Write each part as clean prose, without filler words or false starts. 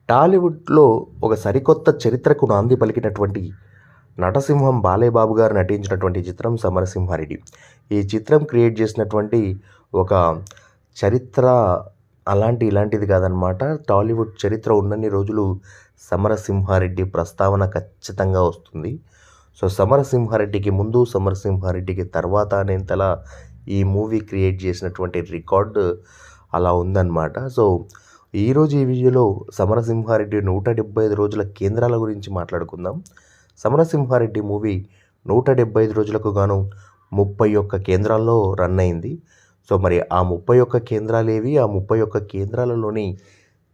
టాలీవుడ్లో ఒక సరికొత్త చరిత్రకు నాంది పలికినటువంటి నటసింహం బాలయ్యబాబు గారు నటించినటువంటి చిత్రం సమరసింహారెడ్డి. ఈ చిత్రం క్రియేట్ చేసినటువంటి ఒక చరిత్ర ఇలాంటిది కాదనమాట. టాలీవుడ్ చరిత్ర ఉన్నన్ని రోజులు సమరసింహారెడ్డి ప్రస్తావన ఖచ్చితంగా వస్తుంది. సో సమరసింహారెడ్డికి ముందు, సమరసింహారెడ్డికి తర్వాత అనేంతలా ఈ మూవీ క్రియేట్ చేసినటువంటి రికార్డు అలా ఉందన్నమాట. సో ఈరోజు ఈ వీడియోలో సమరసింహారెడ్డి 175 రోజుల కేంద్రాల గురించి మాట్లాడుకుందాం. సమరసింహారెడ్డి మూవీ 175 రోజులకు గాను 31 కేంద్రాల్లో రన్ అయింది. సో మరి ఆ 31 కేంద్రాలు ఏవి, ఆ 31 కేంద్రాలలోని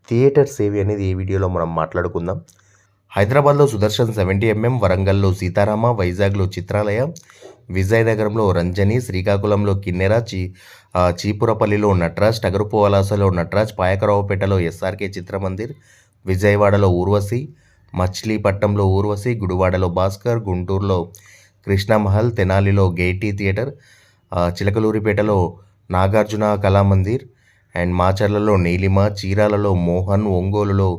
థియేటర్స్ ఏవి అనేది ఈ వీడియోలో మనం మాట్లాడుకుందాం. హైదరాబాద్లో సుదర్శన్ 70mm, వరంగల్లో సీతారామ, వైజాగ్లో చిత్రాలయ, విజయనగరంలో రంజని, శ్రీకాకుళంలో కిన్నెర, చీపురపల్లిలో నటరాజ్, టగరుపువలాసలో నటరాజ్, పాయకరావుపేటలో ఎస్ఆర్కే చిత్రమందిర్, విజయవాడలో ఊర్వశి, మచిలీపట్నంలో ఊర్వశి, గుడివాడలో భాస్కర్, గుంటూరులో కృష్ణమహల్, తెనాలిలో గేటీ థియేటర్, చిలకలూరిపేటలో నాగార్జున కళామందిర్ అండ్ మాచర్లలో నీలిమ, చీరాలలో మోహన్, ఒంగోలులో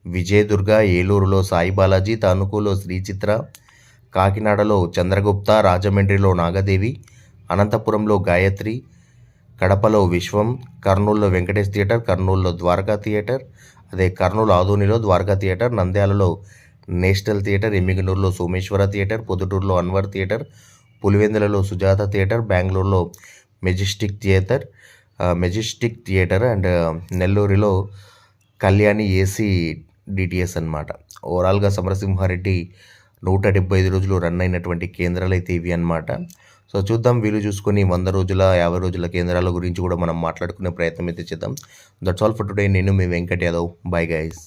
విజయదుర్గ, ఏలూరులో సాయి బాలాజీ, తణుకులో శ్రీచిత్ర, కాకినాడలో చంద్రగుప్త, రాజమండ్రిలో నాగదేవి, అనంతపురంలో గాయత్రి, కడపలో విశ్వం, కర్నూలులో వెంకటేష్ థియేటర్, కర్నూలులో ద్వారకా థియేటర్, కర్నూలు ఆదోనిలో ద్వారకా థియేటర్, నంద్యాలలో నేషనల్ థియేటర్, ఎమ్మిగనూరులో సోమేశ్వర థియేటర్, పొద్దుటూరులో అన్వర్ థియేటర్, పులివెందులలో సుజాత థియేటర్, బెంగళూరులో మెజెస్టిక్ థియేటర్ అండ్ నెల్లూరులో కళ్యాణి ఏసీ డిటిఎస్ అన్నమాట. ఓవరాల్గా సమరసింహారెడ్డి 175 రోజులు రన్ అయినటువంటి కేంద్రాలు అయితే ఇవి అన్నమాట. సో చూద్దాం, వీలు చూసుకొని 100 రోజుల 50 రోజుల కేంద్రాల గురించి కూడా మనం మాట్లాడుకునే ప్రయత్నం అయితే చేద్దాం. That's all for today. నేను మీ వెంకట్ యాదవ్. Bye guys.